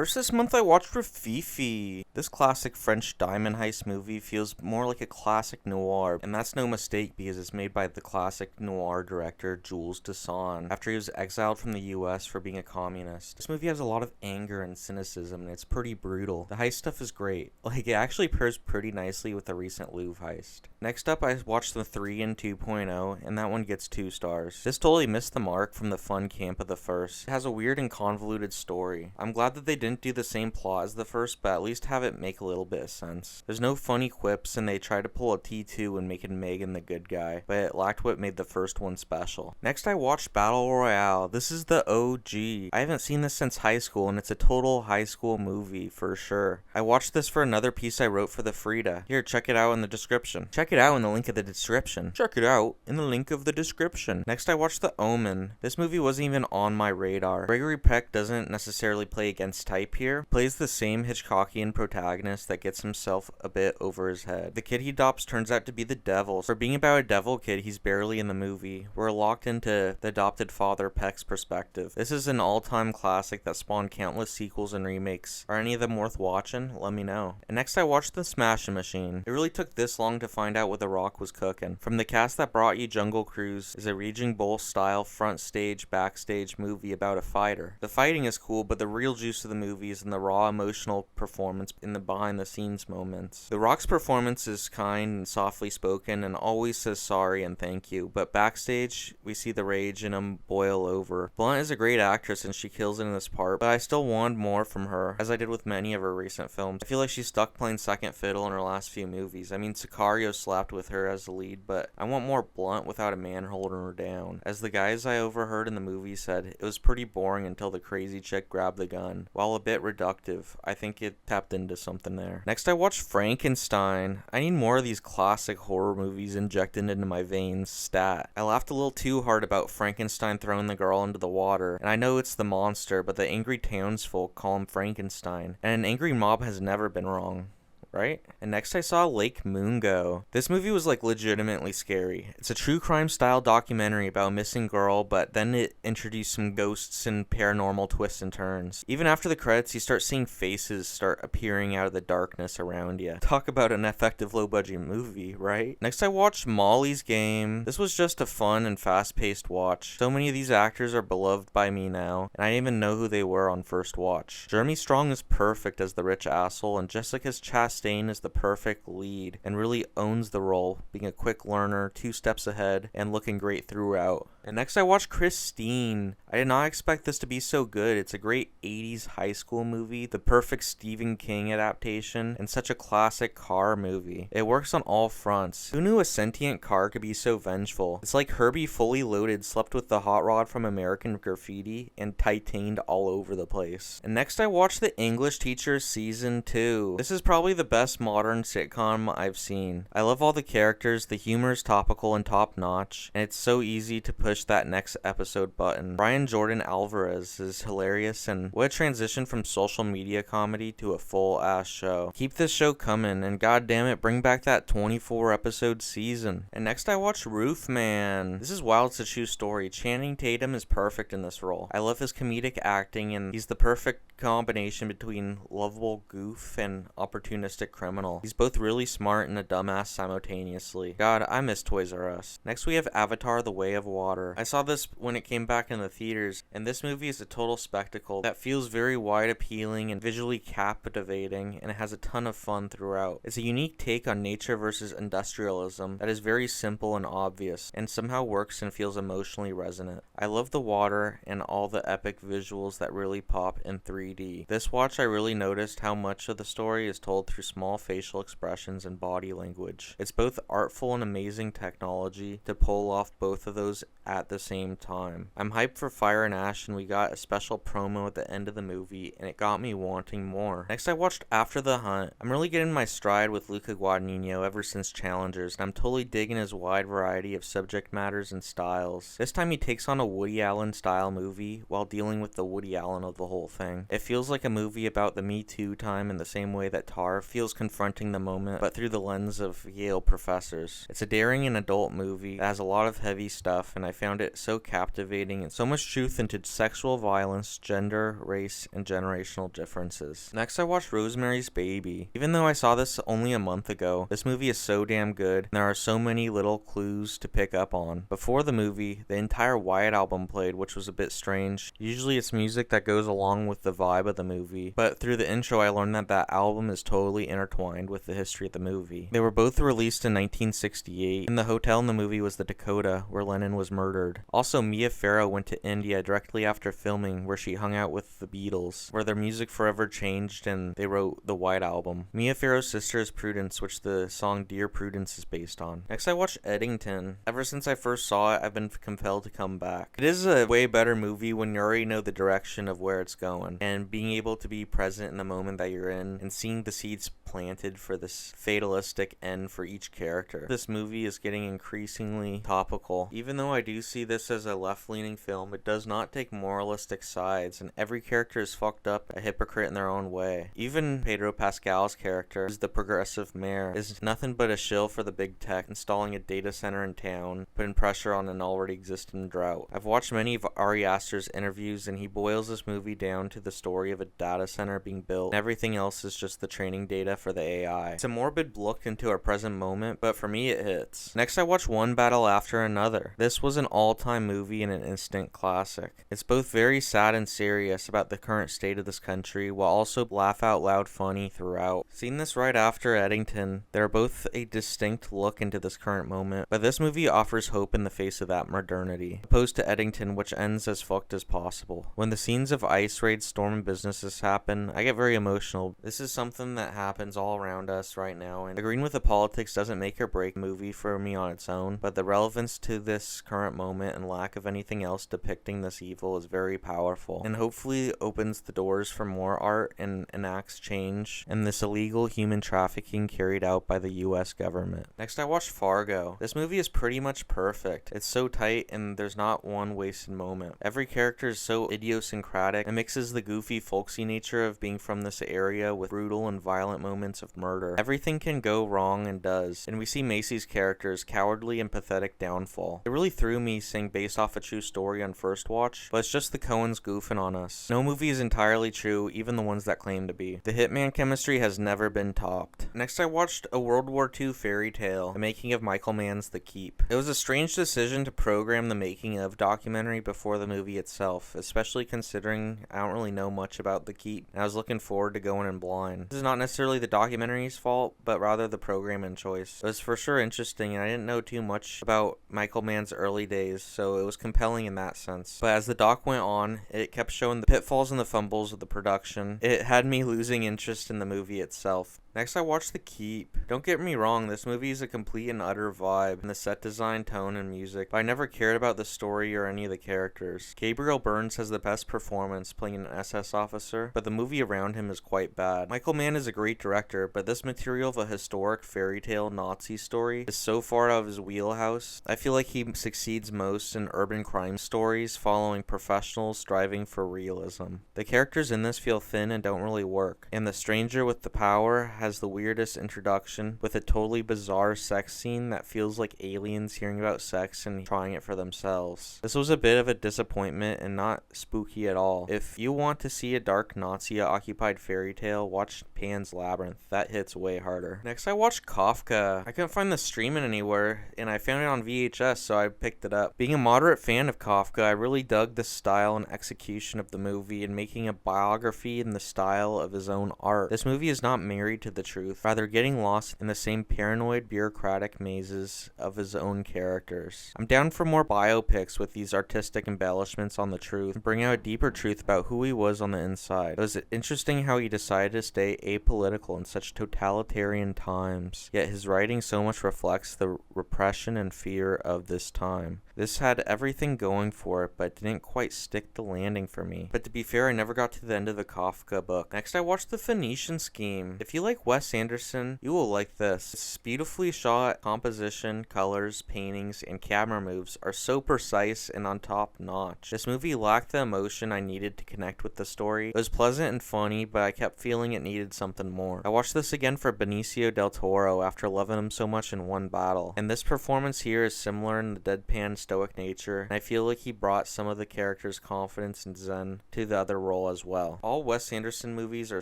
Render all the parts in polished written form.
First this month I watched Rafifi. This classic French diamond heist movie feels more like a classic noir, and that's no mistake because it's made by the classic noir director Jules Dassin after he was exiled from the US for being a communist. This movie has a lot of anger and cynicism, and it's pretty brutal. The heist stuff is great. It actually pairs pretty nicely with the recent Louvre heist. Next up, I watched The 3 and 2.0, and that one gets 2 stars. This totally missed the mark from the fun camp of the first. It has a weird and convoluted story. I'm glad that they didn't do the same plot as the first, but at least have it make a little bit of sense. There's no funny quips, and they tried to pull a T2 and making Megan the good guy, but it lacked what made the first one special. Next, I watched Battle Royale. This is the OG. I haven't seen this since high school, and it's a total high school movie for sure. I watched this for another piece I wrote for the Frida. Here, check it out in the description. Check it out in the link of the description. Check it out in the link of the description. Next, I watched The Omen. This movie wasn't even on my radar. Gregory Peck doesn't necessarily play against type here. Plays the same Hitchcockian protagonist that gets himself a bit over his head. The kid he adopts turns out to be the devil. For being about a devil kid, he's barely in the movie. We're locked into the adopted father Peck's perspective. This is an all-time classic that spawned countless sequels and remakes. Are any of them worth watching? Let me know. And next I watched The Smashing Machine. It really took this long to find out what The Rock was cooking. From the cast that brought you Jungle Cruise is a Raging Bull style front stage backstage movie about a fighter. The fighting is cool, but the real juice of the movie is in the raw emotional performance in the behind the scenes moments. The Rock's performance is kind and softly spoken and always says sorry and thank you, but backstage we see the rage in him boil over. Blunt is a great actress and she kills it in this part, but I still want more from her, as I did with many of her recent films. I feel like she's stuck playing second fiddle in her last few movies. I mean, Sicario slapped with her as the lead, but I want more Blunt without a man holding her down. As the guys I overheard in the movie said, it was pretty boring until the crazy chick grabbed the gun. While a bit reductive, I think it tapped into something there. Next I watched Frankenstein. I need more of these classic horror movies injected into my veins stat. I laughed a little too hard about Frankenstein throwing the girl into the water, and I know it's the monster, but the angry townsfolk call him Frankenstein, and an angry mob has never been wrong. Right? And next I saw Lake Mungo. This movie was legitimately scary. It's a true crime style documentary about a missing girl, but then it introduced some ghosts and paranormal twists and turns. Even after the credits, you start seeing faces start appearing out of the darkness around you. Talk about an effective low budget movie, right? Next I watched Molly's Game. This was just a fun and fast paced watch. So many of these actors are beloved by me now, and I didn't even know who they were on first watch. Jeremy Strong is perfect as the rich asshole, and Jessica Chastain is the perfect lead and really owns the role, being a quick learner, 2 steps ahead, and looking great throughout. And next I watched Christine. I did not expect this to be so good. It's a great 80s high school movie, the perfect Stephen King adaptation, and such a classic car movie. It works on all fronts. Who knew a sentient car could be so vengeful? It's like Herbie Fully Loaded slept with the hot rod from American Graffiti and titaned all over the place. And next I watched The English Teacher Season 2. This is probably the best modern sitcom I've seen. I love all the characters, the humor is topical and top notch, and it's so easy to push that next episode button. Brian Jordan Alvarez is hilarious, and what a transition from social media comedy to a full ass show. Keep this show coming, and goddamn it, bring back that 24 episode season. And next I watched Roofman. This is wild, it's a true story. Channing Tatum is perfect in this role. I love his comedic acting, and he's the perfect combination between lovable goof and opportunistic criminal. He's both really smart and a dumbass simultaneously. God, I miss Toys R Us. Next we have Avatar: The Way of Water. I saw this when it came back in the theaters, and this movie is a total spectacle that feels very wide appealing and visually captivating, and it has a ton of fun throughout. It's a unique take on nature versus industrialism that is very simple and obvious, and somehow works and feels emotionally resonant. I love the water and all the epic visuals that really pop in 3D. This watch I really noticed how much of the story is told through small facial expressions and body language. It's both artful and amazing technology to pull off both of those at the same time. I'm hyped for Fire and Ash, and we got a special promo at the end of the movie, and it got me wanting more. Next I watched After the Hunt. I'm really getting my stride with Luca Guadagnino ever since Challengers, and I'm totally digging his wide variety of subject matters and styles. This time he takes on a Woody Allen style movie while dealing with the Woody Allen of the whole thing. It feels like a movie about the Me Too time in the same way that Tar feels confronting the moment, but through the lens of Yale professors. It's a daring and adult movie that has a lot of heavy stuff, and I found it so captivating and so much truth into sexual violence, gender, race, and generational differences. Next, I watched Rosemary's Baby. Even though I saw this only a month ago, this movie is so damn good, and there are so many little clues to pick up on. Before the movie, the entire Wyatt album played, which was a bit strange. Usually it's music that goes along with the vibe of the movie, but through the intro I learned that that album is totally intertwined with the history of the movie. They were both released in 1968, and the hotel in the movie was the Dakota, where Lennon was murdered. Also, Mia Farrow went to India directly after filming, where she hung out with the Beatles, where their music forever changed and they wrote the White Album. Mia Farrow's sister is Prudence, which the song Dear Prudence is based on. Next, I watched Eddington. Ever since I first saw it, I've been compelled to come back. It is a way better movie when you already know the direction of where it's going, and being able to be present in the moment that you're in, and seeing the seeds planted for this fatalistic end for each character. This movie is getting increasingly topical. Even though I do see this as a left-leaning film, it does not take moralistic sides, and every character is fucked up, a hypocrite in their own way. Even Pedro Pascal's character, is the progressive mayor, is nothing but a shill for the big tech, installing a data center in town, putting pressure on an already existing drought. I've watched many of Ari Aster's interviews, and he boils this movie down to the story of a data center being built, and everything else is just the training data for the AI. It's a morbid look into our present moment, but for me it hits. Next, I watched One Battle After Another. This was an all-time movie and an instant classic. It's both very sad and serious about the current state of this country, while also laugh out loud funny throughout. Seeing this right after Eddington, they're both a distinct look into this current moment, but this movie offers hope in the face of that modernity, opposed to Eddington, which ends as fucked as possible. When the scenes of ice raids, storming businesses happen, I get very emotional. This is something that happens all around us right now, and agreeing with the politics doesn't make or break a movie for me on its own, but the relevance to this current moment and lack of anything else depicting this evil is very powerful, and hopefully opens the doors for more art and enacts change and this illegal human trafficking carried out by the US government. Next, I watched Fargo. This movie is pretty much perfect. It's so tight and there's not one wasted moment. Every character is so idiosyncratic and mixes the goofy, folksy nature of being from this area with brutal and violent moments of murder. Everything can go wrong and does, and we see Macy's character's cowardly and pathetic downfall. It really threw me seeing based off a true story on first watch, but it's just the Coens goofing on us. No movie is entirely true, even the ones that claim to be. The hitman chemistry has never been topped. Next, I watched a World War II fairy tale, The Making of Michael Mann's The Keep. It was a strange decision to program the making of documentary before the movie itself, especially considering I don't really know much about The Keep, and I was looking forward to going in blind. This is not necessarily the documentary's fault, but rather the programming choice. It was for sure interesting, and I didn't know too much about Michael Mann's early days, so it was compelling in that sense. But as the doc went on, it kept showing the pitfalls and the fumbles of the production. It had me losing interest in the movie itself. Next, I watched The Keep. Don't get me wrong, this movie is a complete and utter vibe in the set design, tone, and music, but I never cared about the story or any of the characters. Gabriel Byrne has the best performance playing an SS officer, but the movie around him is quite bad. Michael Mann is a great director, but this material of a historic fairy tale Nazi story is so far out of his wheelhouse. I feel like he succeeds most in urban crime stories following professionals striving for realism. The characters in this feel thin and don't really work, and the stranger with the power has the weirdest introduction with a totally bizarre sex scene that feels like aliens hearing about sex and trying it for themselves. This was a bit of a disappointment and not spooky at all. If you want to see a dark Nazi-occupied fairy tale, watch Pan's Labyrinth. That hits way harder. Next, I watched Kafka. I couldn't find this streaming anywhere, and I found it on VHS, so I picked it up. Being a moderate fan of Kafka, I really dug the style and execution of the movie and making a biography in the style of his own art. This movie is not married to the truth, rather getting lost in the same paranoid bureaucratic mazes of his own characters. I'm down for more biopics with these artistic embellishments on the truth and bring out a deeper truth about who he was on the inside. It was interesting how he decided to stay apolitical in such totalitarian times, yet his writing so much reflects the repression and fear of this time. This had everything going for it, but didn't quite stick the landing for me. But to be fair, I never got to the end of the Kafka book. Next, I watched The Phoenician Scheme. If you like like Wes Anderson, you will like this. It's beautifully shot, composition, colors, paintings, and camera moves are so precise and on top notch. This movie lacked the emotion I needed to connect with the story. It was pleasant and funny, but I kept feeling it needed something more. I watched this again for Benicio del Toro after loving him so much in One Battle, and this performance here is similar in the deadpan stoic nature, and I feel like he brought some of the character's confidence and zen to the other role as well. All Wes Anderson movies are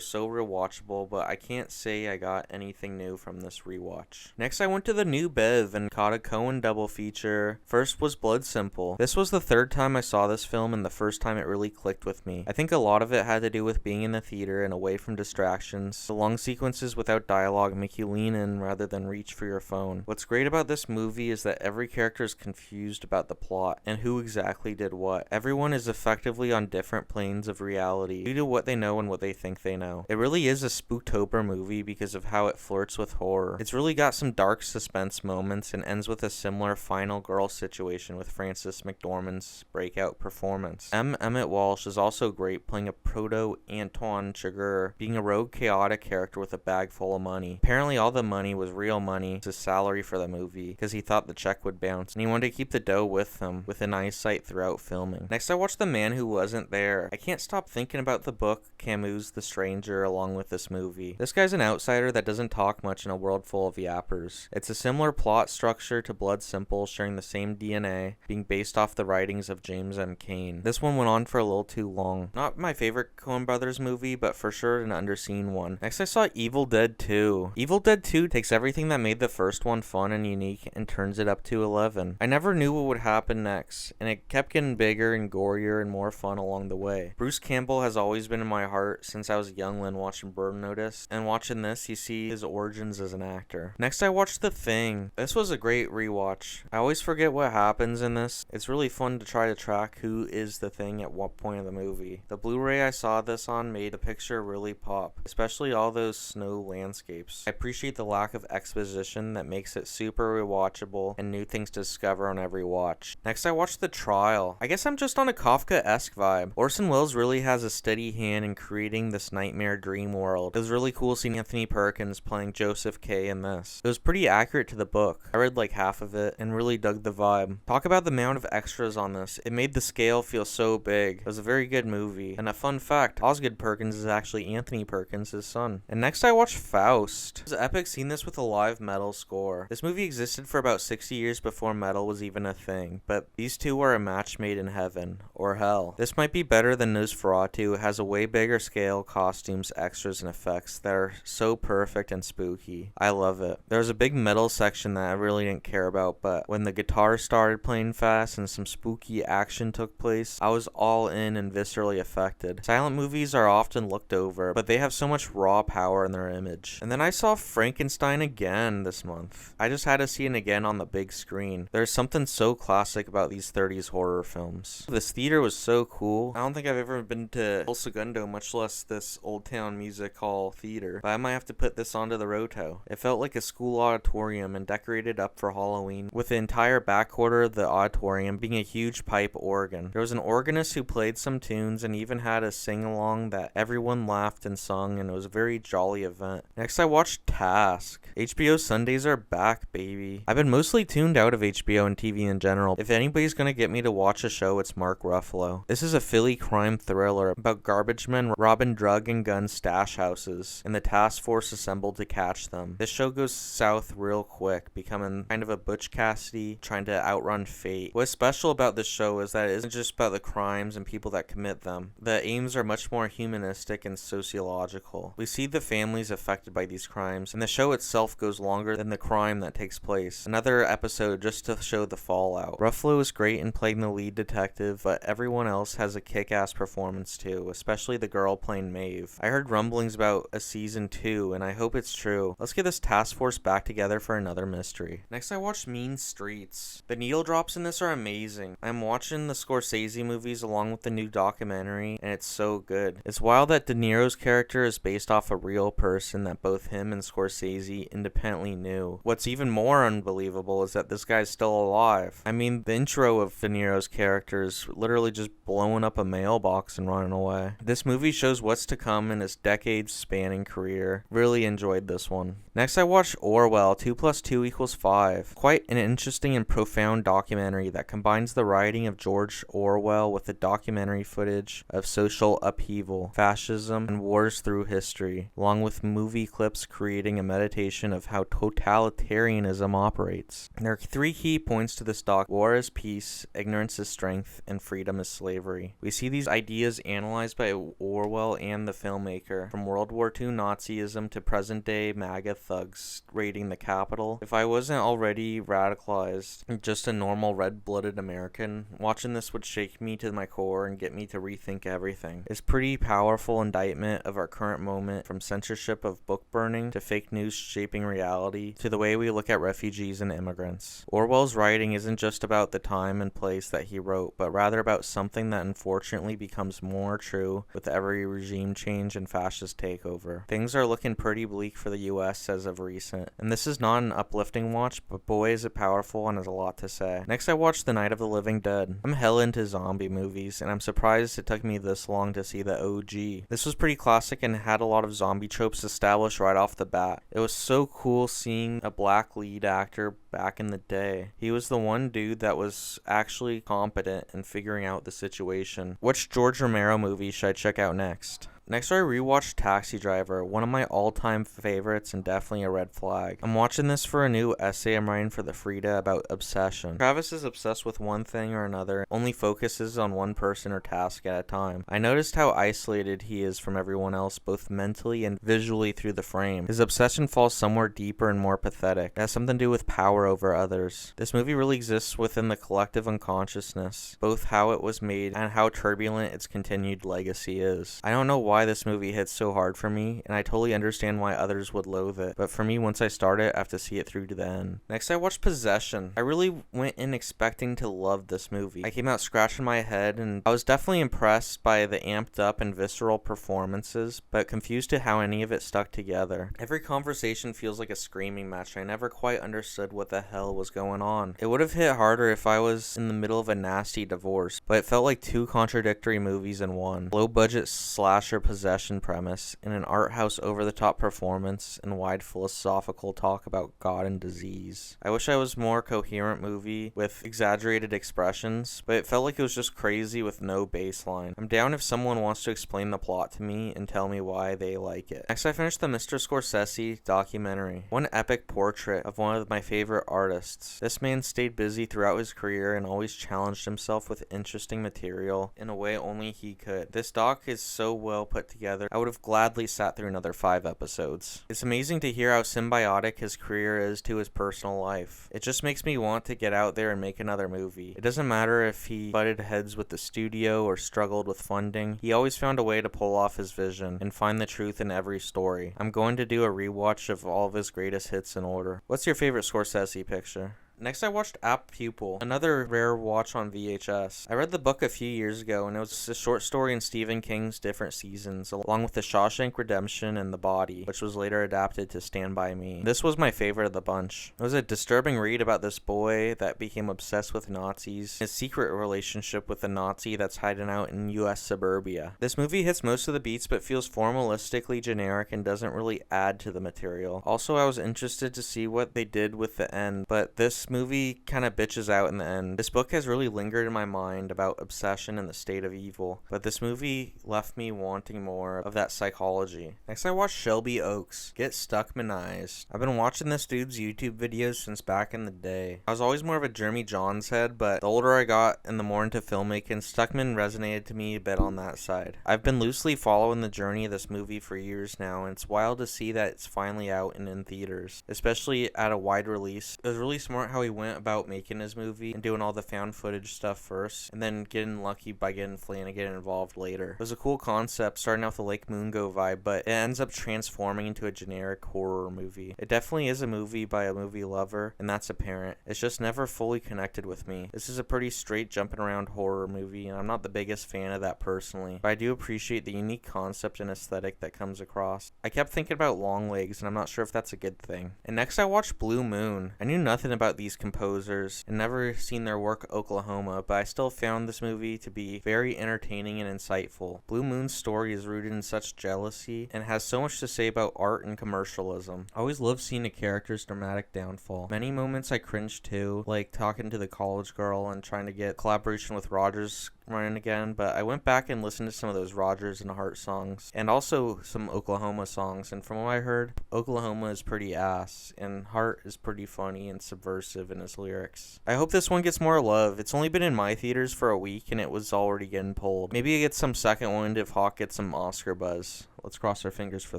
so rewatchable, but I can't say I got anything new from this rewatch. Next, I went to the New Bev and caught a Coen double feature. First was Blood Simple. This was the third time I saw this film and the first time it really clicked with me. I think a lot of it had to do with being in the theater and away from distractions. The long sequences without dialogue make you lean in rather than reach for your phone. What's great about this movie is that every character is confused about the plot and who exactly did what. Everyone is effectively on different planes of reality due to what they know and what they think they know. It really is a Spooktober movie because of how it flirts with horror. It's really got some dark suspense moments and ends with a similar final girl situation with Frances McDormand's breakout performance. Emmett Walsh is also great, playing a proto-Antoine Chigurh, being a rogue chaotic character with a bag full of money. Apparently all the money was real money, his salary for the movie, because he thought the check would bounce, and he wanted to keep the dough with him, within eyesight throughout filming. Next, I watched The Man Who Wasn't There. I can't stop thinking about the book Camus' The Stranger along with this movie. This guy's an outsider that doesn't talk much in a world full of yappers. It's a similar plot structure to Blood Simple, sharing the same DNA, being based off the writings of James M. Cain. This one went on for a little too long. Not my favorite Coen Brothers movie, but for sure an underseen one. Next, I saw Evil Dead 2. Evil Dead 2 takes everything that made the first one fun and unique and turns it up to 11. I never knew what would happen next, and it kept getting bigger and gorier and more fun along the way. Bruce Campbell has always been in my heart since I was a youngling watching Burn Notice, and watching this, you see his origins as an actor. Next, I watched The Thing. This was a great rewatch. I always forget what happens in this. It's really fun to try to track who is the Thing at what point of the movie. The Blu-ray I saw this on made the picture really pop, especially all those snow landscapes. I appreciate the lack of exposition that makes it super rewatchable and new things to discover on every watch. Next, I watched The Trial. I guess I'm just on a Kafka-esque vibe. Orson Welles really has a steady hand in creating this nightmare dream world. It was really cool seeing Anthony Perkins playing Joseph K in this. It was pretty accurate to the book. I read like half of it and really dug the vibe. Talk about the amount of extras on this. It made the scale feel so big. It was a very good movie. And a fun fact, Osgood Perkins is actually Anthony Perkins' his son. And next I watched Faust. It was epic seeing this with a live metal score. This movie existed for about 60 years before metal was even a thing, but these two were a match made in heaven, or hell. This might be better than Nosferatu. It has a way bigger scale, costumes, extras, and effects that are so perfect and spooky. I love it. There was a big metal section that I really didn't care about, but when the guitar started playing fast and some spooky action took place, I was all in and viscerally affected. Silent movies are often looked over, but they have so much raw power in their image. And then I saw Frankenstein again this month. I just had to see it again on the big screen. There's something so classic about these 30s horror films. This theater was so cool. I don't think I've ever been to El Segundo, much less this Old Town Music Hall theater, but I might have to put this onto the Roto. It felt like a school auditorium and decorated up for Halloween, with the entire back quarter of the auditorium being a huge pipe organ. There was an organist who played some tunes and even had a sing-along that everyone laughed and sung, and it was a very jolly event. Next, I watched Task. HBO Sundays are back, baby. I've been mostly tuned out of HBO and TV in general. If anybody's gonna get me to watch a show, it's Mark Ruffalo. This is a Philly crime thriller about garbage men robbing drug and gun stash houses, and the task force assembled to catch them. This show goes south real quick, becoming kind of a Butch Cassidy trying to outrun fate. What's special about this show is that it isn't just about the crimes and people that commit them. The aims are much more humanistic and sociological. We see the families affected by these crimes, and the show itself goes longer than the crime that takes place. Another episode just to show the fallout. Ruffalo is great in playing the lead detective, but everyone else has a kick-ass performance too, especially the girl playing Maeve. I heard rumblings about a season 2, and I hope it's true. Let's get this task force back together for another mystery. Next, I watched Mean Streets. The needle drops in this are amazing. I'm watching the Scorsese movies along with the new documentary, and it's so good. It's wild that De Niro's character is based off a real person that both him and Scorsese independently knew. What's even more unbelievable is that this guy's still alive. I mean, the intro of De Niro's character is literally just blowing up a mailbox and running away. This movie shows what's to come in his decades-spanning career filmmaker. Really enjoyed this one. Next, I watched Orwell, 2 plus 2 equals 5. Quite an interesting and profound documentary that combines the writing of George Orwell with the documentary footage of social upheaval, fascism, and wars through history, along with movie clips creating a meditation of how totalitarianism operates. There are 3 key points to this doc: war is peace, ignorance is strength, and freedom is slavery. We see these ideas analyzed by Orwell and the filmmaker, from World War II Nazism to present-day MAGA thugs raiding the Capitol. If I wasn't already radicalized, just a normal red-blooded American, watching this would shake me to my core and get me to rethink everything. It's pretty powerful indictment of our current moment, from censorship of book burning to fake news shaping reality to the way we look at refugees and immigrants. Orwell's writing isn't just about the time and place that he wrote, but rather about something that unfortunately becomes more true with every regime change and fascist takeover. Things are looking pretty bleak for the US as of recent, and this is not an uplifting watch, but boy is it powerful and has a lot to say. Next, I watched The Night of the Living Dead. I'm hell into zombie movies, and I'm surprised it took me this long to see the OG. This was pretty classic and had a lot of zombie tropes established right off the bat. It was so cool seeing a black lead actor back in the day. He was the one dude that was actually competent in figuring out the situation. Which George Romero movie should I check out next? Next, I rewatched Taxi Driver, one of my all-time favorites and definitely a red flag. I'm watching this for a new essay I'm writing for the Frida about obsession. Travis is obsessed with one thing or another, only focuses on one person or task at a time. I noticed how isolated he is from everyone else, both mentally and visually through the frame. His obsession falls somewhere deeper and more pathetic. It has something to do with power over others. This movie really exists within the collective unconsciousness, both how it was made and how turbulent its continued legacy is. I don't know why this movie hits so hard for me, and I totally understand why others would loathe it, but for me, once I start it, I have to see it through to the end. Next, I watched Possession. I really went in expecting to love this movie. I came out scratching my head, and I was definitely impressed by the amped up and visceral performances, but confused to how any of it stuck together. Every conversation feels like a screaming match. I never quite understood what the hell was going on. It would have hit harder if I was in the middle of a nasty divorce, but it felt like 2 contradictory movies in one. Low budget slasher possession premise, and an art house over-the-top performance and wide philosophical talk about God and disease. I wish I was more coherent movie with exaggerated expressions, but it felt like it was just crazy with no baseline. I'm down if someone wants to explain the plot to me and tell me why they like it. Next, I finished the Mr. Scorsese documentary. One epic portrait of one of my favorite artists. This man stayed busy throughout his career and always challenged himself with interesting material in a way only he could. This doc is so well put together, I would have gladly sat through another 5 episodes. It's amazing to hear how symbiotic his career is to his personal life. It just makes me want to get out there and make another movie. It doesn't matter if he butted heads with the studio or struggled with funding, he always found a way to pull off his vision and find the truth in every story. I'm going to do a rewatch of all of his greatest hits in order. What's your favorite Scorsese picture? Next, I watched Apt Pupil, another rare watch on VHS. I read the book a few years ago, and it was a short story in Stephen King's different seasons, along with The Shawshank Redemption and The Body, which was later adapted to Stand By Me. This was my favorite of the bunch. It was a disturbing read about this boy that became obsessed with Nazis, his secret relationship with a Nazi that's hiding out in US suburbia. This movie hits most of the beats, but feels formalistically generic and doesn't really add to the material. Also, I was interested to see what they did with the end, but this movie kind of bitches out in the end. This book has really lingered in my mind about obsession and the state of evil, but this movie left me wanting more of that psychology. Next, I watched Shelby Oaks, Get Stuckmanized. I've been watching this dude's YouTube videos since back in the day. I was always more of a Jeremy Johns head, but the older I got and the more into filmmaking, Stuckman resonated to me a bit on that side. I've been loosely following the journey of this movie for years now, and it's wild to see that it's finally out and in theaters, especially at a wide release. It was really smart how he went about making his movie and doing all the found footage stuff first, and then getting lucky by getting Flanagan involved later. It was a cool concept, starting out with the Lake Mungo vibe, but it ends up transforming into a generic horror movie. It definitely is a movie by a movie lover, and that's apparent. It's just never fully connected with me. This is a pretty straight jumping around horror movie, and I'm not the biggest fan of that personally, but I do appreciate the unique concept and aesthetic that comes across. I kept thinking about Longlegs, and I'm not sure if that's a good thing. And next I watched Blue Moon. I knew nothing about these these composers and never seen their work Oklahoma, but I still found this movie to be very entertaining and insightful. Blue Moon's story is rooted in such jealousy and has so much to say about art and commercialism. I always love seeing a character's dramatic downfall. Many moments I cringed too, like talking to the college girl and trying to get collaboration with Rogers running again, but I went back and listened to some of those Rogers and Hart songs and also some Oklahoma songs, and from what I heard, Oklahoma is pretty ass and Hart is pretty funny and subversive in his lyrics. I hope this one gets more love. It's only been in my theaters for a week and it was already getting pulled. Maybe it gets some second wind if Hawk gets some Oscar buzz. Let's cross our fingers for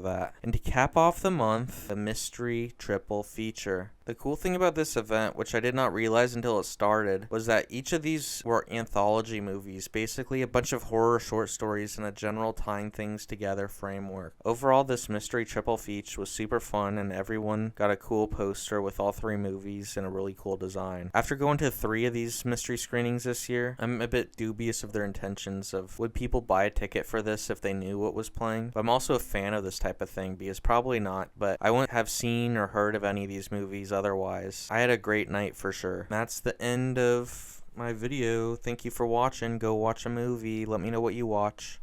that. And to cap off the month, a mystery triple feature. The cool thing about this event, which I did not realize until it started, was that each of these were anthology movies, basically a bunch of horror short stories and a general tying things together framework. Overall, this mystery triple feature was super fun and everyone got a cool poster with all 3 movies and a really cool design. After going to 3 of these mystery screenings this year, I'm a bit dubious of their intentions of would people buy a ticket for this if they knew what was playing. But I'm also a fan of this type of thing because probably not, but I wouldn't have seen or heard of any of these movies otherwise. I had a great night for sure. That's the end of my video. Thank you for watching. Go watch a movie. Let me know what you watch.